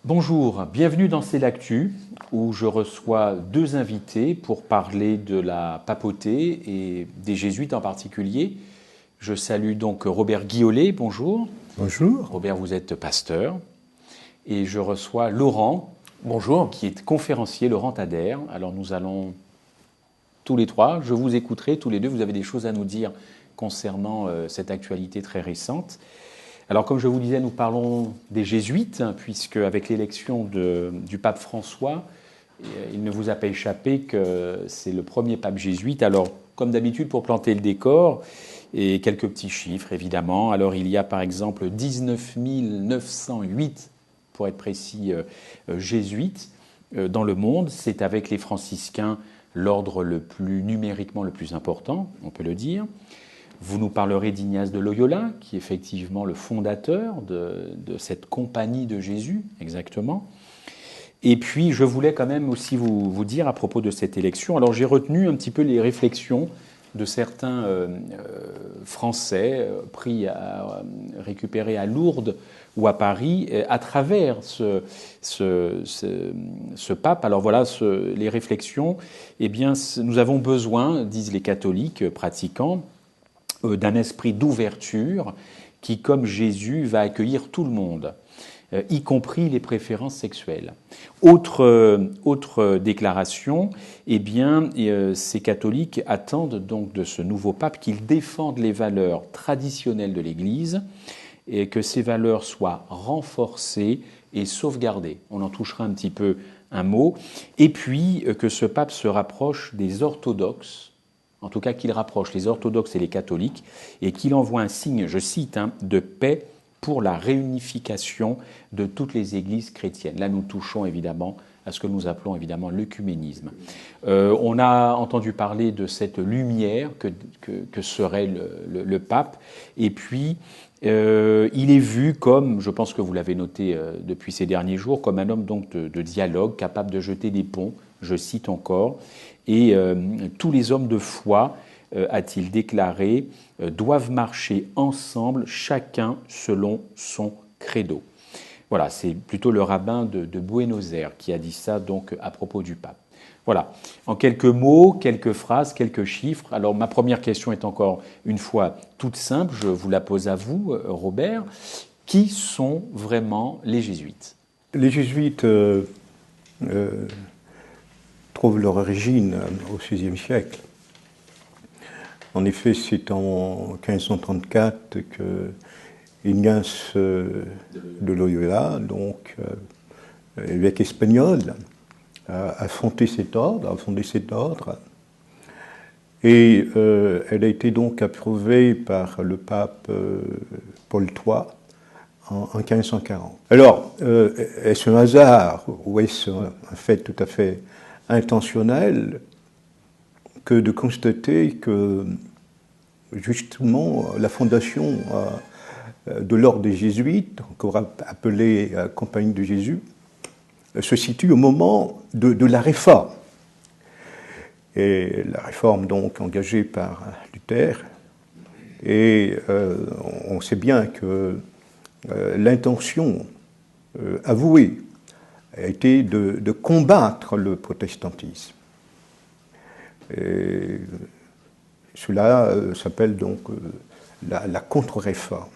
Bonjour, bienvenue dans C'est l'actu où je reçois deux invités pour parler de la papauté et des jésuites en particulier. Je salue donc Robert Guiolet, bonjour. Bonjour. Robert, vous êtes pasteur. Et je reçois Laurent, bonjour, qui est conférencier, Laurent Thader. Alors nous allons tous les trois, je vous écouterai tous les deux, vous avez des choses à nous dire concernant cette actualité très récente. Alors, comme je vous disais, nous parlons des jésuites, puisque avec l'élection du pape François, il ne vous a pas échappé que c'est le premier pape jésuite. Alors, comme d'habitude, pour planter le décor, et quelques petits chiffres, évidemment. Alors, il y a par exemple 19 908, pour être précis, jésuites dans le monde. C'est avec les franciscains l'ordre numériquement le plus important, on peut le dire. Vous nous parlerez d'Ignace de Loyola, qui est effectivement le fondateur de cette compagnie de Jésus, exactement. Et puis, je voulais quand même aussi vous dire à propos de cette élection. Alors, j'ai retenu un petit peu les réflexions de certains Français récupérés à Lourdes ou à Paris à travers ce pape. Alors voilà, les réflexions. Eh bien, nous avons besoin, disent les catholiques pratiquants, d'un esprit d'ouverture qui, comme Jésus, va accueillir tout le monde, y compris les préférences sexuelles. Autre déclaration, eh bien, ces catholiques attendent donc de ce nouveau pape qu'il défende les valeurs traditionnelles de l'Église et que ces valeurs soient renforcées et sauvegardées. On en touchera un petit peu un mot. Et puis, que ce pape se rapproche des orthodoxes, en tout cas qu'il rapproche les orthodoxes et les catholiques, et qu'il envoie un signe, je cite, de paix pour la réunification de toutes les églises chrétiennes. Là, nous touchons évidemment à ce que nous appelons évidemment l'œcuménisme. On a entendu parler de cette lumière que serait le pape, et puis il est vu comme, je pense que vous l'avez noté depuis ces derniers jours, comme un homme donc de dialogue, capable de jeter des ponts, je cite encore, et tous les hommes de foi, a-t-il déclaré, doivent marcher ensemble, chacun selon son credo. Voilà, c'est plutôt le rabbin de Buenos Aires qui a dit ça donc à propos du pape. Voilà, en quelques mots, quelques phrases, quelques chiffres. Alors ma première question est encore une fois toute simple, je vous la pose à vous, Robert. Qui sont vraiment les jésuites ? Les jésuites trouvent leur origine au VIe siècle. En effet, c'est en 1534 que Ignace de Loyola, donc évêque espagnol, a fondé cet ordre. Et elle a été donc approuvée par le pape Paul III en 1540. Alors, est-ce un hasard ou est-ce un fait tout à fait intentionnel que de constater que justement la fondation de l'ordre des Jésuites, encore appelée Compagnie de Jésus, se situe au moment de la Réforme. Et la Réforme donc engagée par Luther. Et on sait bien que l'intention avouée a été de combattre le protestantisme. Et cela s'appelle donc la contre-réforme.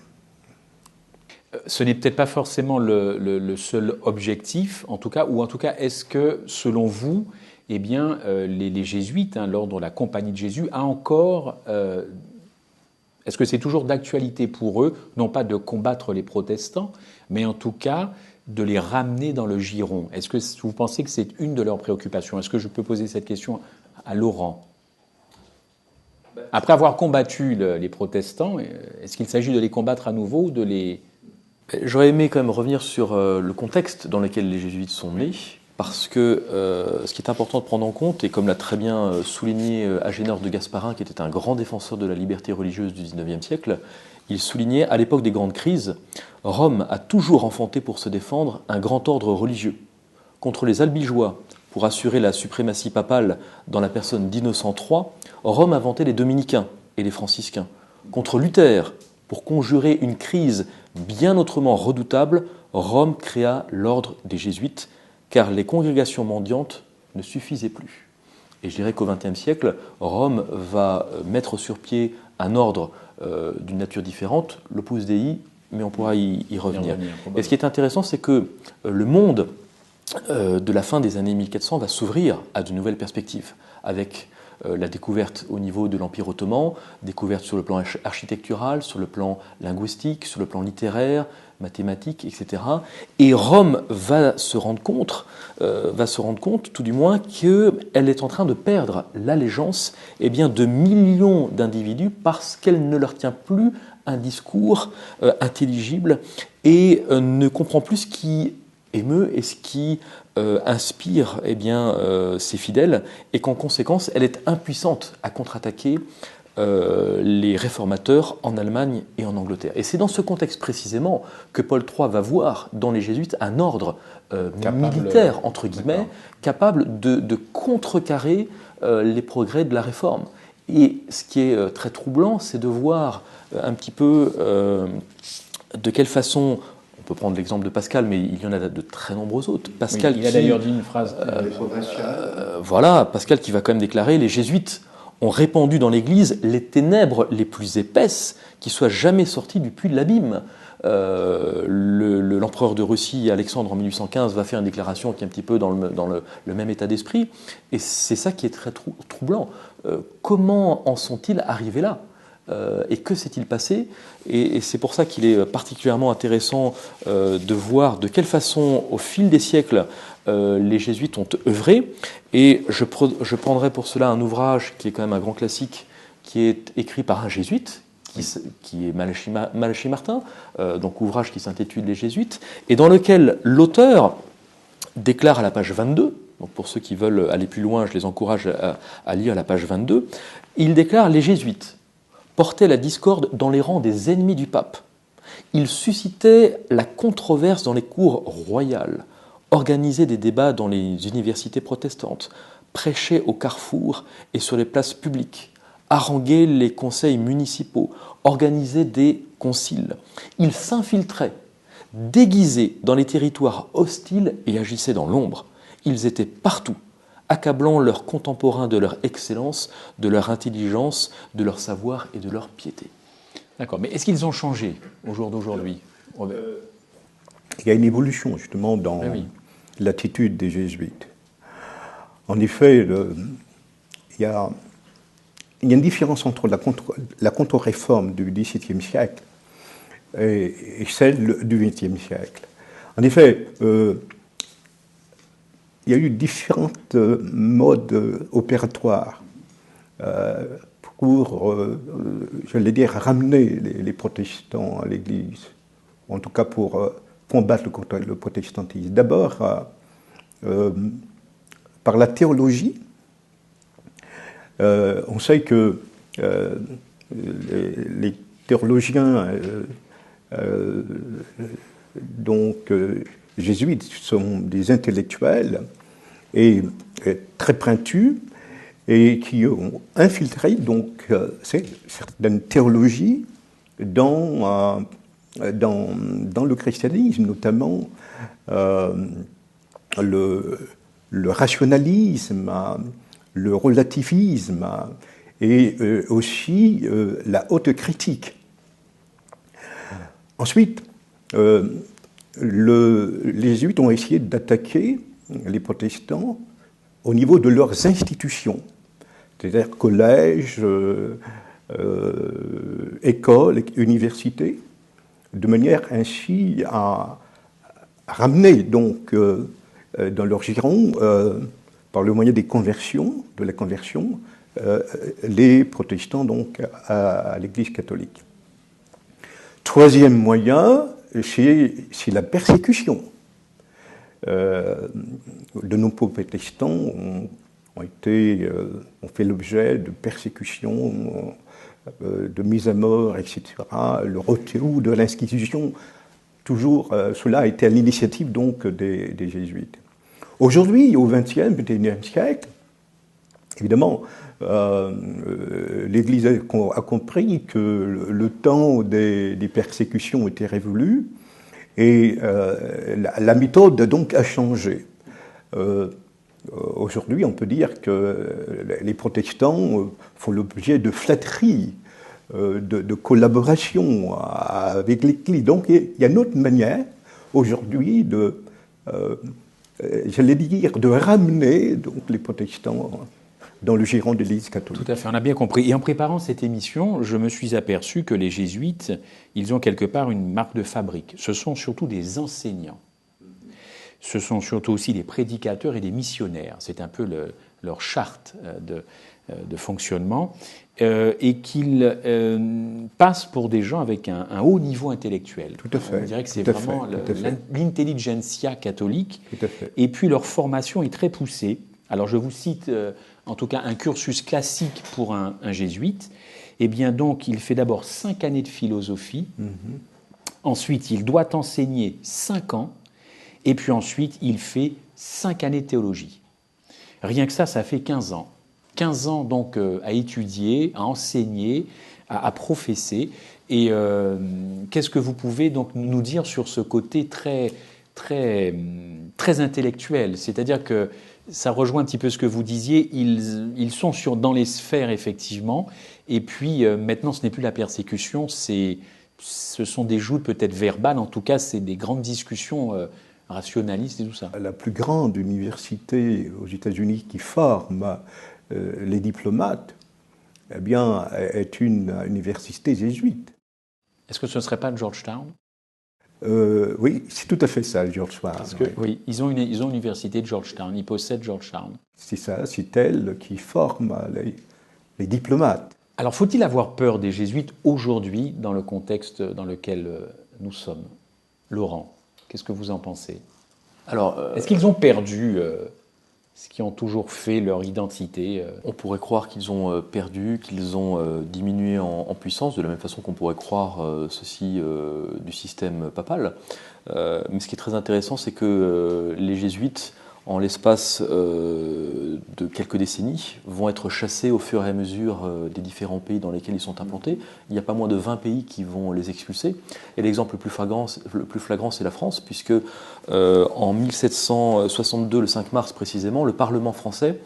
Ce n'est peut-être pas forcément le seul objectif, en tout cas, ou en tout cas, est-ce que, selon vous, eh bien, les jésuites, l'ordre de la Compagnie de Jésus, a encore... est-ce que c'est toujours d'actualité pour eux, non pas de combattre les protestants, mais en tout cas de les ramener dans le giron ? Est-ce que vous pensez que c'est une de leurs préoccupations ? Est-ce que je peux poser cette question à Laurent ? Après avoir combattu les protestants, est-ce qu'il s'agit de les combattre à nouveau ou de les... J'aurais aimé quand même revenir sur le contexte dans lequel les jésuites sont nés, parce que ce qui est important de prendre en compte, et comme l'a très bien souligné Agénor de Gasparin, qui était un grand défenseur de la liberté religieuse du XIXe siècle, il soulignait, à l'époque des grandes crises, Rome a toujours enfanté pour se défendre un grand ordre religieux. Contre les albigeois, pour assurer la suprématie papale dans la personne d'Innocent III, Rome inventait les dominicains et les franciscains. Contre Luther, pour conjurer une crise bien autrement redoutable, Rome créa l'ordre des jésuites, car les congrégations mendiantes ne suffisaient plus. Et je dirais qu'au XXe siècle, Rome va mettre sur pied un ordre d'une nature différente, l'Opus Dei, mais on pourra y revenir. Et ce qui est intéressant, c'est que le monde de la fin des années 1400 va s'ouvrir à de nouvelles perspectives, avec la découverte au niveau de l'Empire ottoman, découverte sur le plan architectural, sur le plan linguistique, sur le plan littéraire, mathématique, etc. Et Rome va se rendre compte, tout du moins, qu'elle est en train de perdre l'allégeance de millions d'individus parce qu'elle ne leur tient plus un discours intelligible et ne comprend plus ce qui émeut et ce qui inspire ses fidèles, et qu'en conséquence, elle est impuissante à contre-attaquer les réformateurs en Allemagne et en Angleterre. Et c'est dans ce contexte précisément que Paul III va voir dans les jésuites un ordre militaire, entre guillemets, capable de contrecarrer les progrès de la réforme. Et ce qui est très troublant, c'est de voir un petit peu de quelle façon. On peut prendre l'exemple de Pascal, mais il y en a de très nombreux autres. Pascal, il a d'ailleurs dit une phrase. Voilà, Pascal qui va quand même déclarer: les jésuites ont répandu dans l'Église les ténèbres les plus épaisses qui soient jamais sorties du puits de l'abîme. L'empereur de Russie, Alexandre, en 1815, va faire une déclaration qui est un petit peu dans le même état d'esprit. Et c'est ça qui est très troublant. Comment en sont-ils arrivés là ? Et que s'est-il passé ? Et c'est pour ça qu'il est particulièrement intéressant de voir de quelle façon, au fil des siècles, les jésuites ont œuvré. Et je prendrai pour cela un ouvrage qui est quand même un grand classique, qui est écrit par un jésuite, qui est Malachy Martin, donc ouvrage qui s'intitule Les Jésuites, et dans lequel l'auteur déclare à la page 22, donc pour ceux qui veulent aller plus loin, je les encourage à lire la page 22, il déclare: les jésuites portaient la discorde dans les rangs des ennemis du pape. Ils suscitaient la controverse dans les cours royales, organisaient des débats dans les universités protestantes, prêchaient au carrefour et sur les places publiques, haranguaient les conseils municipaux, organisaient des conciles. Ils s'infiltraient, déguisés dans les territoires hostiles et agissaient dans l'ombre. Ils étaient partout, accablant leurs contemporains de leur excellence, de leur intelligence, de leur savoir et de leur piété. D'accord, mais est-ce qu'ils ont changé au jour d'aujourd'hui ? Il y a une évolution justement dans l'attitude des jésuites. En effet, il y a une différence entre la contre-réforme du XVIIe siècle et celle du XXe siècle. En effet, il y a eu différents modes opératoires pour, j'allais dire, ramener les protestants à l'Église, en tout cas pour combattre le protestantisme. D'abord, par la théologie. On sait que les théologiens jésuites sont des intellectuels et très pointus et qui ont infiltré certaines théologies dans le christianisme, notamment le rationalisme, le relativisme et aussi la haute critique. Ensuite, les jésuites ont essayé d'attaquer les protestants au niveau de leurs institutions, c'est-à-dire collèges, écoles, universités, de manière ainsi à ramener donc dans leur giron, par le moyen de la conversion, les protestants donc à l'Église catholique. Troisième moyen, c'est la persécution. De nombreux protestants ont fait l'objet de persécutions, de mise à mort, etc. Le retour de l'Inquisition, toujours cela a été à l'initiative donc des jésuites. Aujourd'hui, au XXe, XXIe siècle, évidemment, l'Église a compris que le temps des persécutions était révolu Et la méthode donc a changé. Aujourd'hui, on peut dire que les protestants font l'objet de flatteries, de collaboration avec l'Église. Donc il y a une autre manière aujourd'hui j'allais dire, de ramener donc, les protestants dans le giron de l'Église catholique. Tout à fait, on a bien compris. Et en préparant cette émission, je me suis aperçu que les jésuites, ils ont quelque part une marque de fabrique. Ce sont surtout des enseignants. Ce sont surtout aussi des prédicateurs et des missionnaires. C'est un peu leur charte de fonctionnement. Et qu'ils passent pour des gens avec un haut niveau intellectuel. Tout à fait. On dirait que c'est vraiment l'intelligentsia catholique. Tout à fait. Et puis leur formation est très poussée. Alors je vous cite en tout cas un cursus classique pour un jésuite. Eh bien donc il fait d'abord 5 années de philosophie. Ensuite il doit enseigner 5 ans. Et puis ensuite il fait 5 années de théologie. Rien que ça fait 15 ans. 15 ans donc à étudier, à enseigner, à professer. Et qu'est-ce que vous pouvez donc nous dire sur ce côté très intellectuel? C'est-à-dire que ça rejoint un petit peu ce que vous disiez, ils sont dans les sphères effectivement, et puis maintenant ce n'est plus la persécution, ce sont des joutes peut-être verbales, en tout cas c'est des grandes discussions rationalistes et tout ça. La plus grande université aux États-Unis qui forme les diplomates, eh bien, est une université jésuite. Est-ce que ce ne serait pas Georgetown? Oui, c'est tout à fait ça, Georgetown. Parce que, oui, ils ont une université de Georgetown, ils possèdent Georgetown. C'est ça, c'est elle qui forme les diplomates. Alors, faut-il avoir peur des jésuites aujourd'hui dans le contexte dans lequel nous sommes? Laurent, qu'est-ce que vous en pensez? Alors, est-ce qu'ils ont perdu ce qui ont toujours fait leur identité? On pourrait croire qu'ils ont perdu, qu'ils ont diminué en puissance, de la même façon qu'on pourrait croire ceci du système papal. Mais ce qui est très intéressant, c'est que les jésuites, en l'espace de quelques décennies, vont être chassés au fur et à mesure des différents pays dans lesquels ils sont implantés. Il n'y a pas moins de 20 pays qui vont les expulser. Et l'exemple le plus flagrant, c'est la France, puisque en 1762, le 5 mars précisément, le Parlement français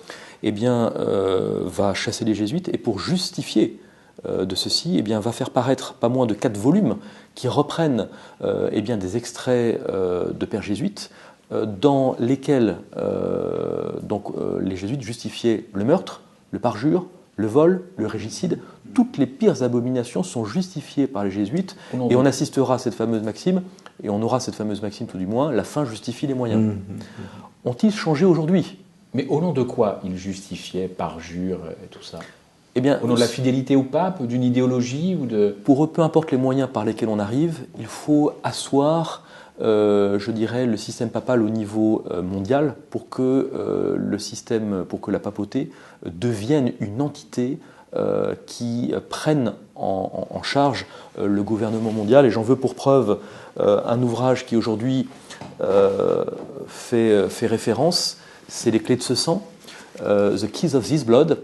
va chasser les jésuites, et pour justifier de ceci, va faire paraître pas moins de 4 volumes qui reprennent des extraits de pères jésuites, dans lesquels les jésuites justifiaient le meurtre, le parjure, le vol, le régicide. Toutes les pires abominations sont justifiées par les jésuites, et on assistera à cette fameuse maxime, et on aura cette fameuse maxime tout du moins, la fin justifie les moyens. Ont-ils changé aujourd'hui? Mais au nom de quoi ils justifiaient parjure et tout ça? Eh bien, au nom de la fidélité au pape, d'une idéologie ou de... Pour eux, peu importe les moyens par lesquels on arrive, il faut asseoir je dirais, le système papal au niveau mondial pour que la papauté devienne une entité qui prenne en charge le gouvernement mondial. Et j'en veux pour preuve un ouvrage qui aujourd'hui fait référence, c'est Les Clés de ce sang, The Keys of This Blood,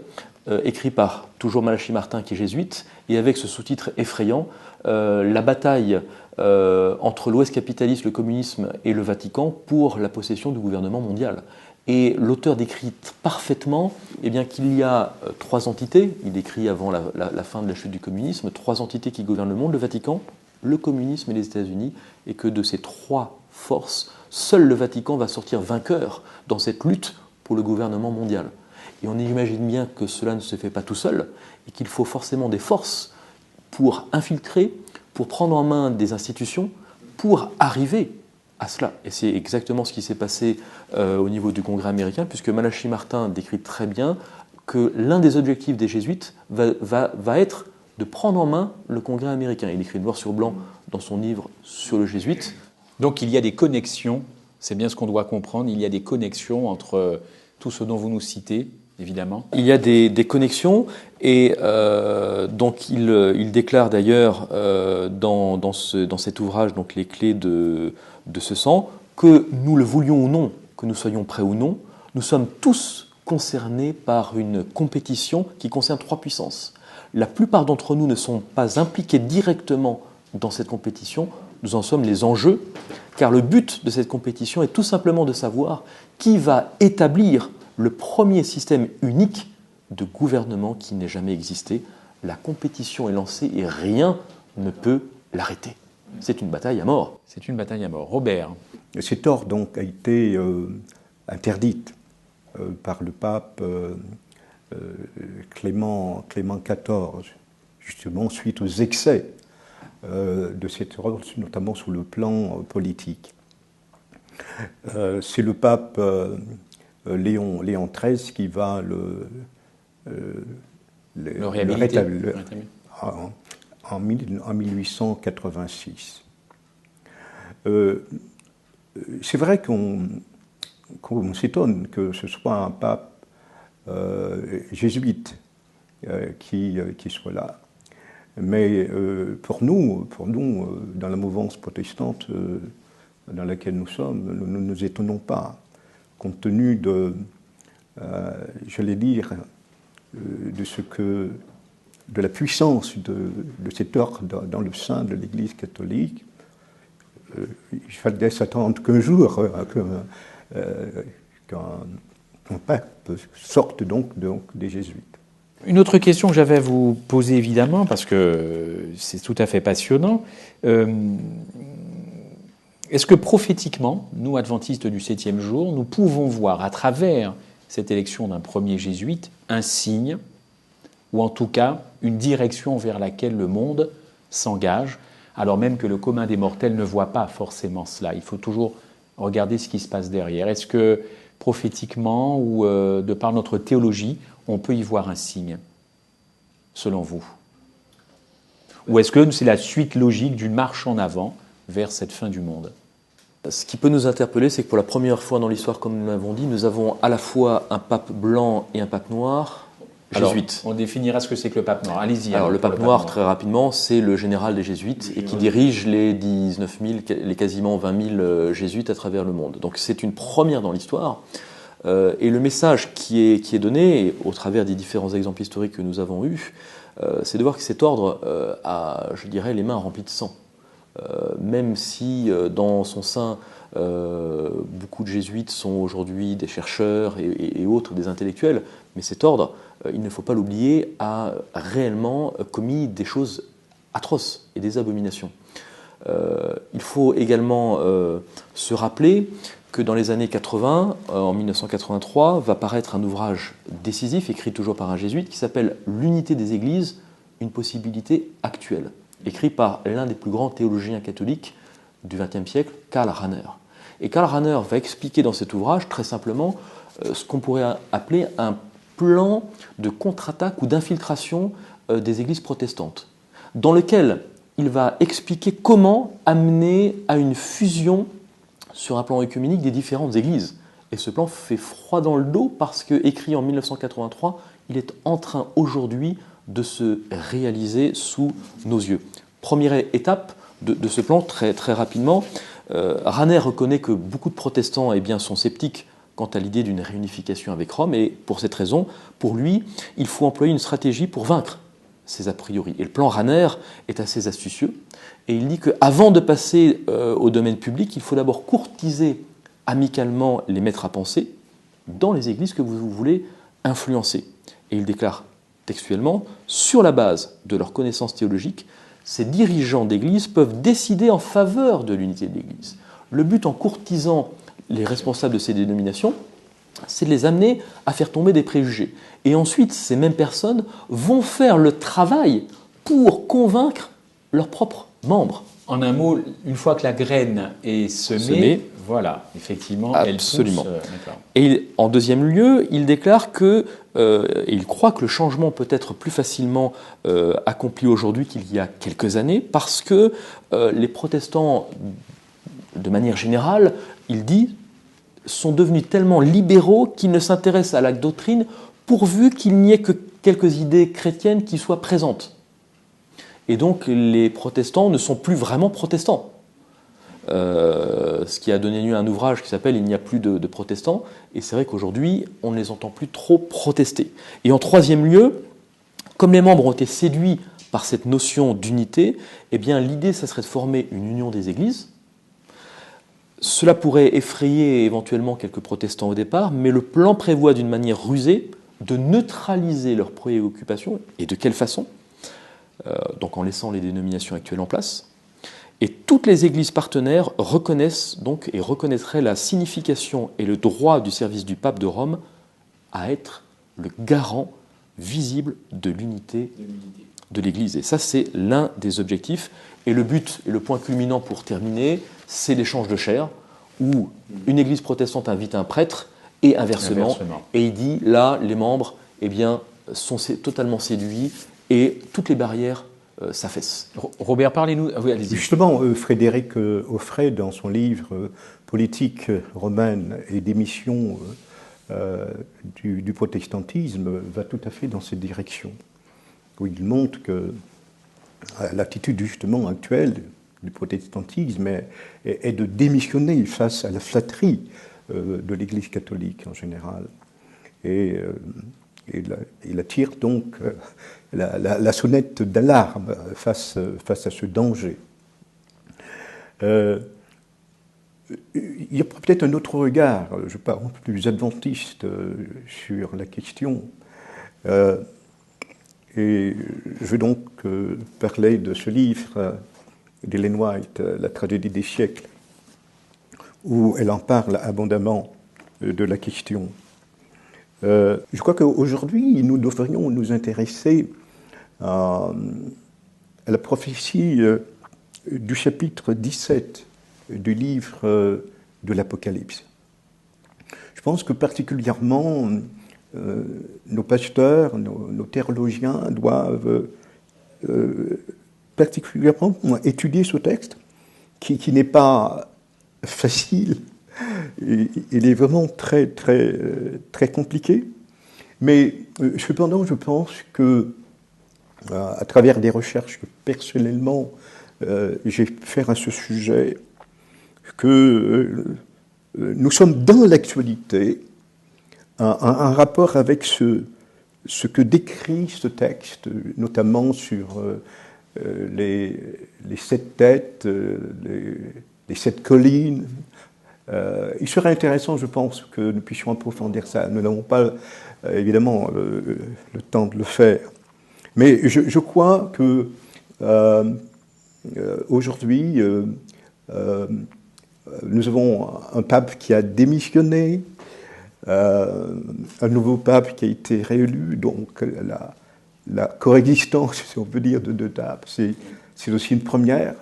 écrit par toujours Malachi Martin qui est jésuite, et avec ce sous-titre effrayant, la bataille entre l'Ouest capitaliste, le communisme et le Vatican pour la possession du gouvernement mondial. Et l'auteur décrit parfaitement qu'il y a 3 entités, il décrit avant la fin de la chute du communisme, 3 entités qui gouvernent le monde, le Vatican, le communisme et les États-Unis, et que de ces 3 forces, seul le Vatican va sortir vainqueur dans cette lutte pour le gouvernement mondial. Et on imagine bien que cela ne se fait pas tout seul, et qu'il faut forcément des forces pour infiltrer, pour prendre en main des institutions, pour arriver à cela. Et c'est exactement ce qui s'est passé au niveau du Congrès américain, puisque Malachi Martin décrit très bien que l'un des objectifs des jésuites va être de prendre en main le Congrès américain. Il écrit noir sur blanc dans son livre sur le jésuite. Donc il y a des connexions, c'est bien ce qu'on doit comprendre, il y a des connexions entre tout ce dont vous nous citez, évidemment. Il y a des connexions, et donc il déclare d'ailleurs dans cet ouvrage, donc Les Clés de ce sang, que nous le voulions ou non, que nous soyons prêts ou non, nous sommes tous concernés par une compétition qui concerne 3 puissances. La plupart d'entre nous ne sont pas impliqués directement dans cette compétition, nous en sommes les enjeux, car le but de cette compétition est tout simplement de savoir qui va établir le premier système unique de gouvernement qui n'ait jamais existé. La compétition est lancée et rien ne peut l'arrêter. C'est une bataille à mort. C'est une bataille à mort. Robert. Cet ordre donc a été interdite par le pape Clément XIV, justement suite aux excès de cet ordre, notamment sur le plan politique. C'est le pape Léon XIII qui va le rétablir en 1886. C'est vrai qu'on s'étonne que ce soit un pape jésuite qui soit là. Mais pour nous, dans la mouvance protestante dans laquelle nous sommes, nous ne nous étonnons pas, compte tenu de, j'allais dire, de la puissance de cet ordre dans le sein de l'Église catholique. Il fallait s'attendre qu'un jour qu'un pape sorte donc des jésuites. Une autre question que j'avais à vous poser évidemment, parce que c'est tout à fait passionnant, est-ce que prophétiquement, nous adventistes du 7e jour, nous pouvons voir à travers cette élection d'un premier jésuite un signe, ou en tout cas une direction vers laquelle le monde s'engage, alors même que le commun des mortels ne voit pas forcément cela. Il faut toujours regarder ce qui se passe derrière. Est-ce que prophétiquement ou de par notre théologie, on peut y voir un signe, selon vous? Ou est-ce que c'est la suite logique d'une marche en avant vers cette fin du monde? Ce qui peut nous interpeller, c'est que pour la première fois dans l'histoire, comme nous l'avons dit, nous avons à la fois un pape blanc et un pape noir jésuite. Alors, on définira ce que c'est que le pape noir. Allez-y. Alors, le pape noir, très rapidement, c'est le général des jésuites et qui dirige les 19 000, les quasiment 20 000 jésuites à travers le monde. Donc, c'est une première dans l'histoire. Et le message qui est donné, au travers des différents exemples historiques que nous avons eus, c'est de voir que cet ordre a, je dirais, les mains remplies de sang. Même si dans son sein, beaucoup de jésuites sont aujourd'hui des chercheurs et autres, des intellectuels, mais cet ordre, il ne faut pas l'oublier, a réellement commis des choses atroces et des abominations. Il faut également se rappeler que dans les années 80, en 1983, va paraître un ouvrage décisif, écrit toujours par un jésuite, qui s'appelle « L'unité des Églises, une possibilité actuelle », écrit par l'un des plus grands théologiens catholiques du XXe siècle, Karl Rahner. Et Karl Rahner va expliquer dans cet ouvrage, très simplement, ce qu'on pourrait appeler un plan de contre-attaque ou d'infiltration des églises protestantes, dans lequel il va expliquer comment amener à une fusion sur un plan œcuménique des différentes églises. Et ce plan fait froid dans le dos parce que, écrit en 1983, il est en train aujourd'hui de se réaliser sous nos yeux. Première étape de ce plan, très, très rapidement, Rahner reconnaît que beaucoup de protestants sont sceptiques quant à l'idée d'une réunification avec Rome, et pour cette raison, pour lui, il faut employer une stratégie pour vaincre ces a priori. Et le plan Rahner est assez astucieux, et il dit qu'avant de passer au domaine public, il faut d'abord courtiser amicalement les maîtres à penser dans les églises que vous voulez influencer. Et il déclare textuellement, sur la base de leurs connaissances théologiques, ces dirigeants d'église peuvent décider en faveur de l'unité de l'église. Le but en courtisant les responsables de ces dénominations, c'est de les amener à faire tomber des préjugés. Et ensuite, ces mêmes personnes vont faire le travail pour convaincre leurs propres membres. En un mot, une fois que la graine est semée, voilà, effectivement, absolument. Elle pousse. Et en deuxième lieu, il déclare que, et il croit que le changement peut être plus facilement accompli aujourd'hui qu'il y a quelques années, parce que les protestants, de manière générale, il dit, sont devenus tellement libéraux qu'ils ne s'intéressent à la doctrine pourvu qu'il n'y ait que quelques idées chrétiennes qui soient présentes. Et donc les protestants ne sont plus vraiment protestants. Ce qui a donné lieu à un ouvrage qui s'appelle « Il n'y a plus de protestants ». Et c'est vrai qu'aujourd'hui, on ne les entend plus trop protester. Et en troisième lieu, comme les membres ont été séduits par cette notion d'unité, eh bien l'idée, ça serait de former une union des églises. Cela pourrait effrayer éventuellement quelques protestants au départ, mais le plan prévoit d'une manière rusée de neutraliser leurs préoccupations. Et de quelle façon ? Donc en laissant les dénominations actuelles en place. Et toutes les églises partenaires reconnaissent donc et reconnaîtraient la signification et le droit du service du pape de Rome à être le garant visible de l'unité de l'Église. Et ça, c'est l'un des objectifs. Et le but et le point culminant pour terminer, c'est l'échange de chair, où une église protestante invite un prêtre et inversement. Et il dit, là, les membres sont totalement séduits et toutes les barrières s'affaissent. Robert, parlez-nous. Oui, allez-y. Justement, Frédéric Offray, dans son livre Politique romaine et démission du protestantisme, va tout à fait dans cette direction, où il montre que l'attitude justement actuelle du protestantisme est de démissionner face à la flatterie de l'Église catholique en général. Et il attire donc la sonnette d'alarme face à ce danger. Il y a peut-être un autre regard, je parle plus adventiste sur la question. Et je vais donc parler de ce livre d'Ellen White, La tragédie des siècles, où elle en parle abondamment de la question. Je crois qu'aujourd'hui, nous devrions nous intéresser à la prophétie du chapitre 17 du livre de l'Apocalypse. Je pense que particulièrement nos pasteurs, nos théologiens doivent particulièrement étudier ce texte qui n'est pas facile. Il est vraiment très, très, très compliqué. Mais cependant, je pense que, à travers des recherches que personnellement j'ai fait à ce sujet, que nous sommes dans l'actualité, un rapport avec ce que décrit ce texte, notamment sur les 7 têtes, les 7 collines. Il serait intéressant, je pense, que nous puissions approfondir ça. Nous n'avons pas, évidemment, le temps de le faire. Mais je crois que aujourd'hui, nous avons un pape qui a démissionné, un nouveau pape qui a été réélu, donc la coexistence, si on peut dire, de 2 papes, c'est aussi une première.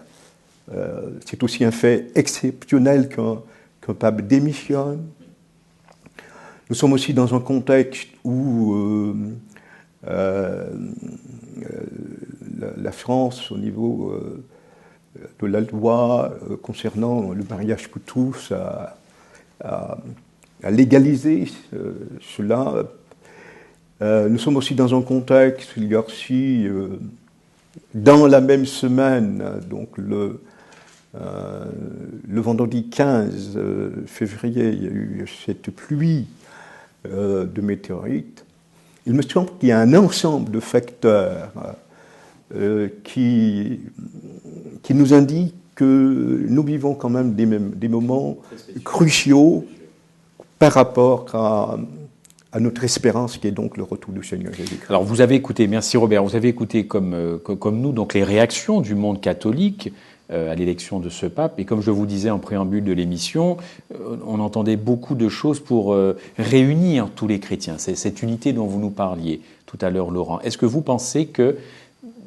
C'est aussi un fait exceptionnel qu'un pape démissionne. Nous sommes aussi dans un contexte où la France, au niveau de la loi concernant le mariage pour tous, a légalisé cela. Nous sommes aussi dans un contexte, il y a aussi, dans la même semaine, donc le vendredi 15 février, il y a eu cette pluie de météorites. Il me semble qu'il y a un ensemble de facteurs qui nous indiquent que nous vivons quand même des moments cruciaux par rapport à notre espérance qui est donc le retour du Seigneur Jésus-Christ. Alors vous avez écouté, merci Robert, vous avez écouté comme nous donc les réactions du monde catholique à l'élection de ce pape. Et comme je vous disais en préambule de l'émission, on entendait beaucoup de choses pour réunir tous les chrétiens. C'est cette unité dont vous nous parliez tout à l'heure, Laurent. Est-ce que vous pensez que,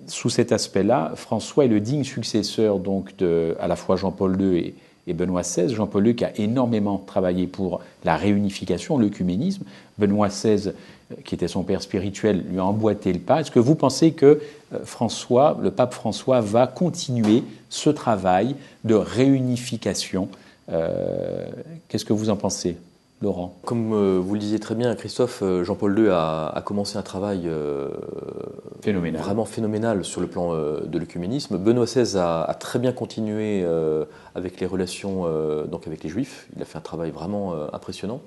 sous cet aspect-là, François est le digne successeur donc à la fois Jean-Paul II et Benoît XVI. Jean-Paul II qui a énormément travaillé pour la réunification, l'œcuménisme. Benoît XVI, qui était son père spirituel, lui a emboîté le pas. Est-ce que vous pensez que le pape François va continuer ce travail de réunification? Qu'est-ce que vous en pensez, Laurent? Comme vous le disiez très bien, Christophe, Jean-Paul II a commencé un travail vraiment phénoménal sur le plan de l'œcuménisme. Benoît XVI a très bien continué avec les relations donc avec les Juifs. Il a fait un travail vraiment impressionnant.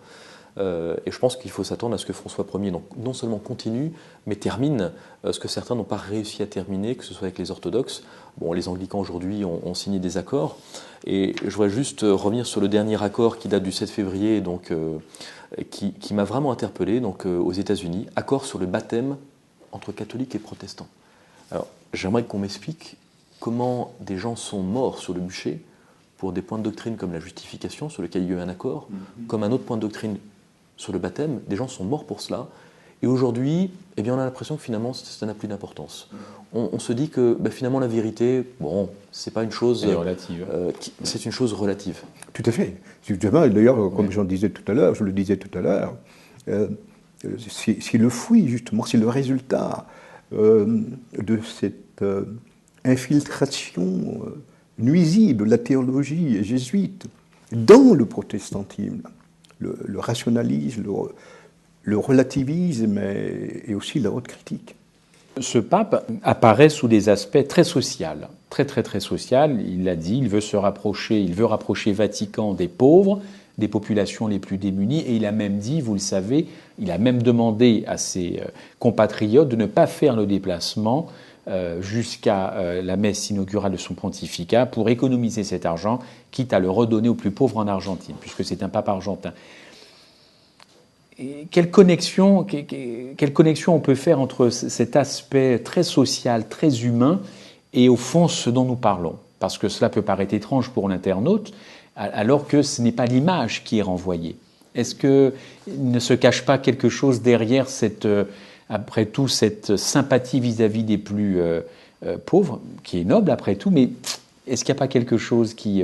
Et je pense qu'il faut s'attendre à ce que François Ier donc, non seulement continue, mais termine ce que certains n'ont pas réussi à terminer, que ce soit avec les orthodoxes. Bon, les anglicans aujourd'hui ont signé des accords. Et je voudrais juste revenir sur le dernier accord qui date du 7 février, donc, qui m'a vraiment interpellé donc, aux États-Unis, accord sur le baptême entre catholiques et protestants. Alors, j'aimerais qu'on m'explique comment des gens sont morts sur le bûcher pour des points de doctrine comme la justification, sur lequel il y a eu un accord, comme un autre point de doctrine sur le baptême, des gens sont morts pour cela. Et aujourd'hui, eh bien, on a l'impression que finalement, ça n'a plus d'importance. On se dit que finalement, la vérité, bon, c'est pas une chose relative. C'est une chose relative. Tout à fait. D'ailleurs, comme je le disais tout à l'heure, c'est le fruit, justement, c'est le résultat de cette infiltration nuisible de la théologie jésuite dans le protestantisme. Le rationalisme, le relativisme et aussi la haute critique. Ce pape apparaît sous des aspects très sociaux, très social. Il l'a dit, il veut rapprocher Vatican des pauvres, des populations les plus démunies, et il a même dit, vous le savez, il a même demandé à ses compatriotes de ne pas faire le déplacement jusqu'à la messe inaugurale de son pontificat pour économiser cet argent, quitte à le redonner aux plus pauvres en Argentine, puisque c'est un pape argentin. Et quelle connexion on peut faire entre cet aspect très social, très humain, et au fond ce dont nous parlons? Parce que cela peut paraître étrange pour l'internaute, alors que ce n'est pas l'image qui est renvoyée. Est-ce qu'il ne se cache pas quelque chose derrière après tout, cette sympathie vis-à-vis des plus pauvres, qui est noble après tout, mais est-ce qu'il n'y a pas quelque chose qui...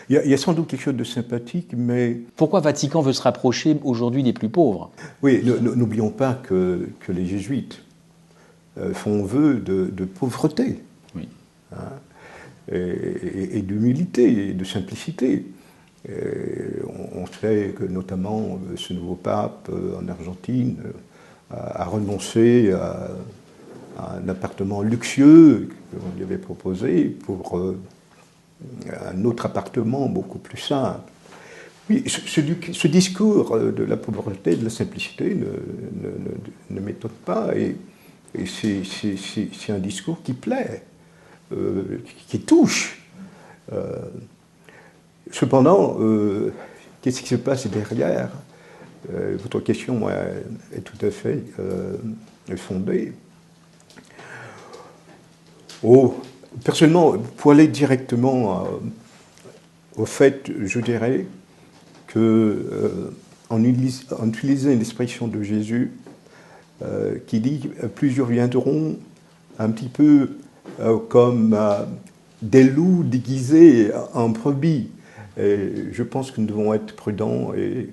Il y a sans doute quelque chose de sympathique, mais... Pourquoi Vatican veut se rapprocher aujourd'hui des plus pauvres? Oui, n'oublions pas que les jésuites font vœu de pauvreté, oui. Hein, et d'humilité, et de simplicité. On sait que notamment ce nouveau pape en Argentine a renoncé à un appartement luxueux qu'on lui avait proposé pour un autre appartement beaucoup plus simple. Oui, ce discours de la pauvreté, de la simplicité ne m'étonne pas, et c'est un discours qui plaît, qui touche. Cependant, qu'est-ce qui se passe derrière? Votre question est tout à fait fondée. Personnellement, pour aller directement au fait, je dirais que en utilisant l'expression de Jésus qui dit « plusieurs viendront un petit peu comme des loups déguisés en brebis ». Je pense que nous devons être prudents et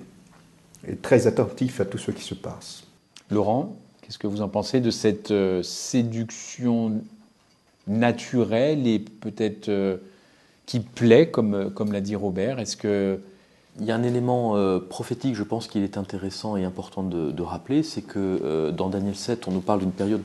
très attentifs à tout ce qui se passe. Laurent, qu'est-ce que vous en pensez de cette séduction naturelle et peut-être qui plaît, comme l'a dit Robert? Est-ce que... Il y a un élément prophétique, je pense qu'il est intéressant et important de rappeler, c'est que dans Daniel 7, on nous parle d'une période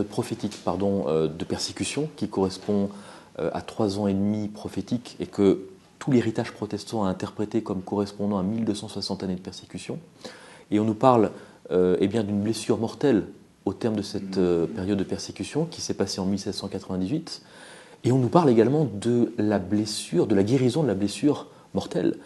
prophétique de persécution qui correspond à 3 ans et demi prophétiques, et que tout l'héritage protestant a interprété comme correspondant à 1260 années de persécution. Et on nous parle d'une blessure mortelle au terme de cette période de persécution qui s'est passée en 1798. Et on nous parle également de la guérison de la blessure mortelle.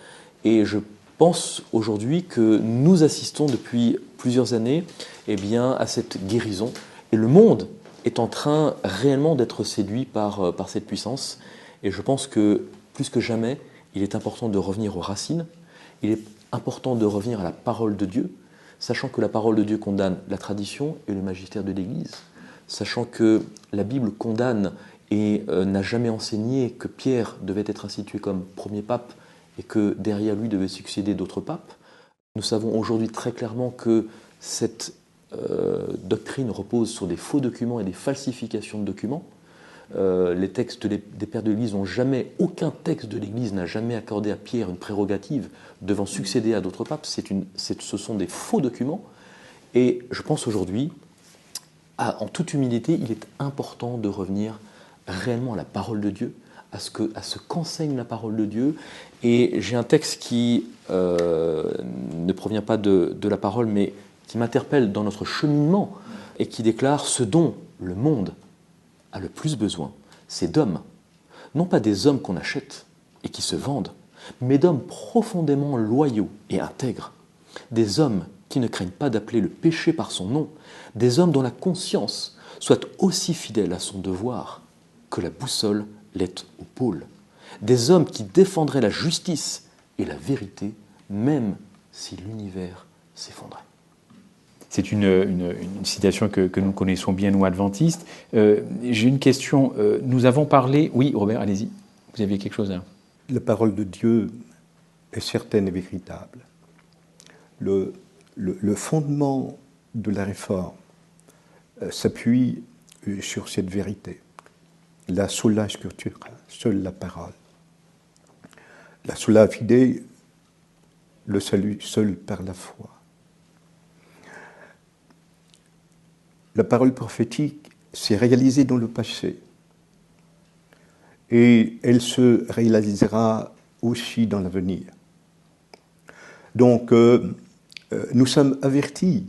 Et je pense aujourd'hui que nous assistons depuis plusieurs années à cette guérison. Et le monde est en train réellement d'être séduit par cette puissance. Et je pense que plus que jamais, il est important de revenir aux racines. Il est important de revenir à la parole de Dieu, sachant que la parole de Dieu condamne la tradition et le magistère de l'Église, sachant que la Bible condamne et n'a jamais enseigné que Pierre devait être institué comme premier pape et que derrière lui devaient succéder d'autres papes. Nous savons aujourd'hui très clairement que cette doctrine repose sur des faux documents et des falsifications de documents. Les textes des pères de l'Église aucun texte de l'Église n'a jamais accordé à Pierre une prérogative devant succéder à d'autres papes. Ce sont des faux documents. Et je pense aujourd'hui, en toute humilité, il est important de revenir réellement à la parole de Dieu, à ce qu'enseigne la parole de Dieu. Et j'ai un texte qui ne provient pas de la parole, mais qui m'interpelle dans notre cheminement et qui déclare ce dont le monde a le plus besoin, c'est d'hommes. Non pas des hommes qu'on achète et qui se vendent, mais d'hommes profondément loyaux et intègres. Des hommes qui ne craignent pas d'appeler le péché par son nom, des hommes dont la conscience soit aussi fidèle à son devoir que la boussole l'est au pôle, des hommes qui défendraient la justice et la vérité, même si l'univers s'effondrait. C'est une citation que nous connaissons bien, nous, adventistes. J'ai une question. Nous avons parlé... Oui, Robert, allez-y. Vous aviez quelque chose à... La parole de Dieu est certaine et véritable. Le fondement de la réforme s'appuie sur cette vérité. La sola scriptura, seule la parole. La sola fide, le salut seul par la foi. La parole prophétique s'est réalisée dans le passé et elle se réalisera aussi dans l'avenir. Donc, nous sommes avertis,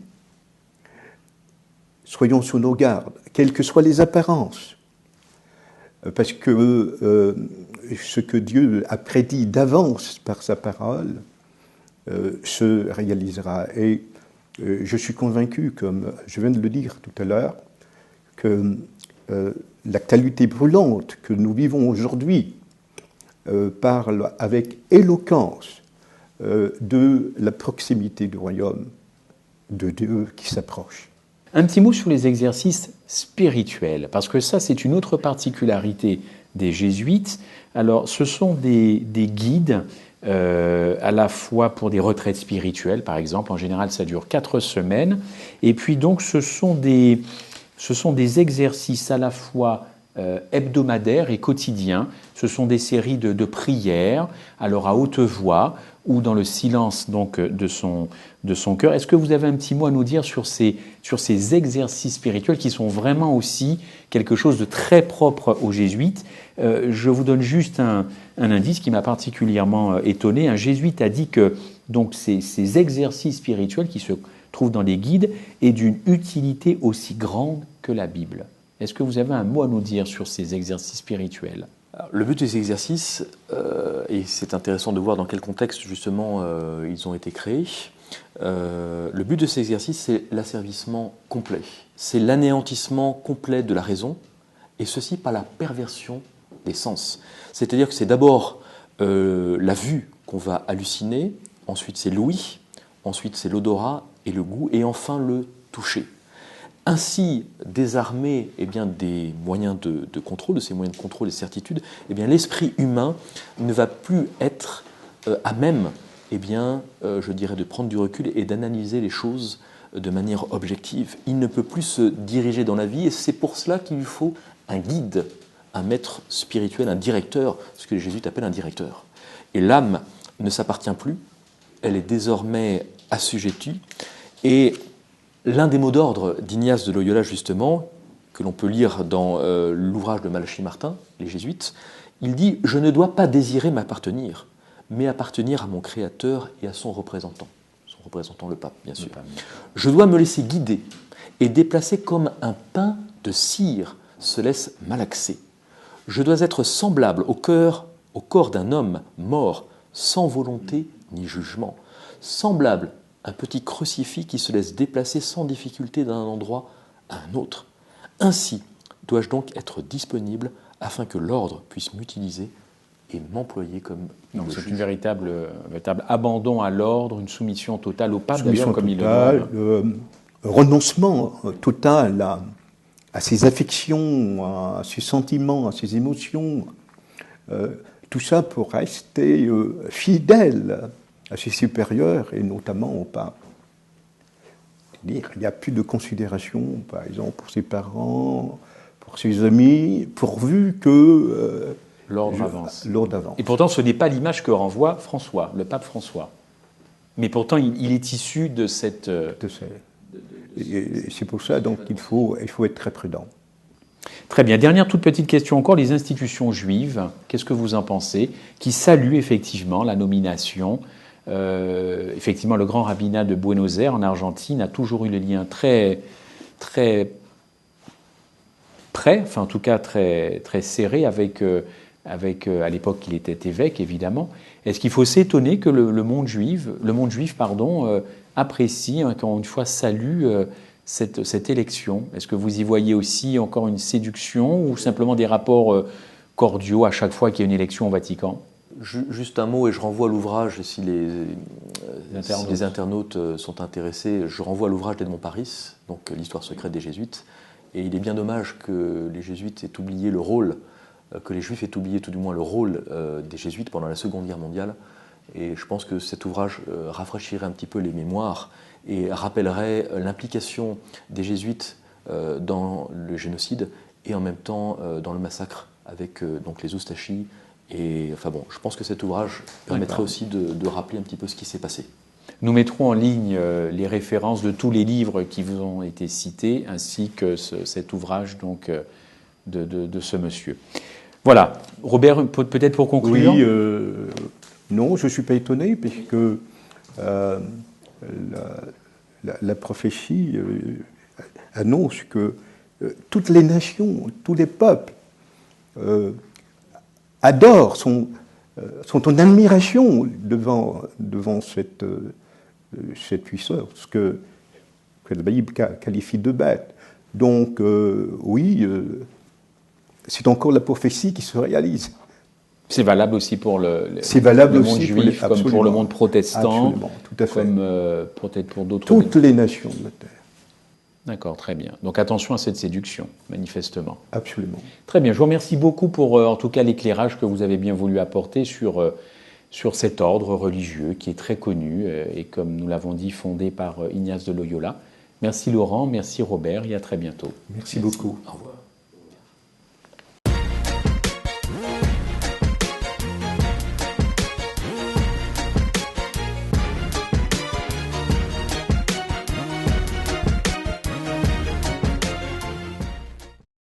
soyons sur nos gardes, quelles que soient les apparences, parce que ce que Dieu a prédit d'avance par sa parole se réalisera. Et je suis convaincu, comme je viens de le dire tout à l'heure, que l'actualité brûlante que nous vivons aujourd'hui parle avec éloquence de la proximité du royaume de Dieu qui s'approche. Un petit mot sur les exercices spirituels, parce que ça, c'est une autre particularité des jésuites. Alors, ce sont des guides à la fois pour des retraites spirituelles, par exemple. En général, ça dure 4 semaines. Et puis, donc, ce sont des exercices à la fois hebdomadaires et quotidiens. Ce sont des séries de prières, alors à haute voix ou dans le silence donc de son cœur. Est-ce que vous avez un petit mot à nous dire sur ces exercices spirituels qui sont vraiment aussi quelque chose de très propre aux jésuites? Je vous donne juste un indice qui m'a particulièrement étonné. Un jésuite a dit que donc, ces exercices spirituels qui se trouvent dans les guides est d'une utilité aussi grande que la Bible. Est-ce que vous avez un mot à nous dire sur ces exercices spirituels? Alors, le but des exercices, et c'est intéressant de voir dans quel contexte justement ils ont été créés, le but de ces exercices, c'est l'asservissement complet. C'est l'anéantissement complet de la raison, et ceci par la perversion des sens. C'est-à-dire que c'est d'abord la vue qu'on va halluciner, ensuite c'est l'ouïe, ensuite c'est l'odorat et le goût, et enfin le toucher. Ainsi, désarmé des moyens de contrôle, de ces moyens de contrôle et de certitude, l'esprit humain ne va plus être à même, je dirais, de prendre du recul et d'analyser les choses de manière objective. Il ne peut plus se diriger dans la vie, et c'est pour cela qu'il lui faut un guide, un maître spirituel, un directeur, ce que les jésuites appellent un directeur. Et l'âme ne s'appartient plus, elle est désormais assujettie, et l'un des mots d'ordre d'Ignace de Loyola, justement, que l'on peut lire dans l'ouvrage de Malachie Martin, les Jésuites, il dit « Je ne dois pas désirer m'appartenir, mais appartenir à mon Créateur et à son représentant. » Son représentant, le pape, bien sûr. « Je dois me laisser guider et déplacer comme un pain de cire se laisse malaxer. Je dois être semblable au corps d'un homme mort, sans volonté ni jugement, semblable un petit crucifix qui se laisse déplacer sans difficulté d'un endroit à un autre. Ainsi, dois-je donc être disponible afin que l'ordre puisse m'utiliser et m'employer comme donc c'est un véritable abandon à l'ordre, une soumission totale au pape, soumission d'ailleurs, comme totale, il le demande. Renoncement total à ses affections, à ses sentiments, à ses émotions. Tout ça pour rester fidèle à ses supérieurs et notamment au pape. C'est-à-dire qu'il n'y a plus de considération, par exemple, pour ses parents, pour ses amis, pourvu que l'ordre avance. L'ordre avance. Et pourtant, ce n'est pas l'image que renvoie François, le pape François. Mais pourtant, il est issu de cette... Et c'est pour ça donc qu'il faut être très prudent. Très bien. Dernière toute petite question encore, les institutions juives, qu'est-ce que vous en pensez? Qui saluent effectivement la nomination. Effectivement, le grand rabbinat de Buenos Aires en Argentine a toujours eu le lien très près, enfin en tout cas très serré avec à l'époque il était évêque évidemment. Est-ce qu'il faut s'étonner que le monde juif apprécie, encore une fois, salue cette élection? Est-ce que vous y voyez aussi encore une séduction ou simplement des rapports cordiaux à chaque fois qu'il y a une élection au Vatican? Juste un mot, et je renvoie à l'ouvrage, si les internautes sont intéressés, je renvoie à l'ouvrage d'Edmond Paris, donc l'histoire secrète des Jésuites. Et il est bien dommage que les Jésuites aient oublié le rôle, que les Juifs aient oublié tout du moins le rôle des Jésuites pendant la Seconde Guerre mondiale. Et je pense que cet ouvrage rafraîchirait un petit peu les mémoires et rappellerait l'implication des Jésuites dans le génocide et en même temps dans le massacre avec donc les Oustachis. Et enfin bon, je pense que cet ouvrage permettrait aussi de rappeler un petit peu ce qui s'est passé. Nous mettrons en ligne les références de tous les livres qui vous ont été cités, ainsi que cet ouvrage donc, de ce monsieur. Voilà. Robert, peut-être pour conclure. Oui, non, je ne suis pas étonné, puisque la prophétie annonce que toutes les nations, tous les peuples adorent, sont en admiration devant cette puissance que la Bible qualifie de bête. Donc, oui, c'est encore la prophétie qui se réalise. C'est valable aussi pour le monde juif, comme pour le monde protestant, tout à fait. Comme peut-être pour d'autres. Toutes les nations de la Terre. D'accord, très bien. Donc attention à cette séduction, manifestement. Absolument. Très bien, je vous remercie beaucoup pour en tout cas l'éclairage que vous avez bien voulu apporter sur cet ordre religieux qui est très connu et comme nous l'avons dit, fondé par Ignace de Loyola. Merci Laurent, merci Robert et à très bientôt. Merci beaucoup. Au revoir.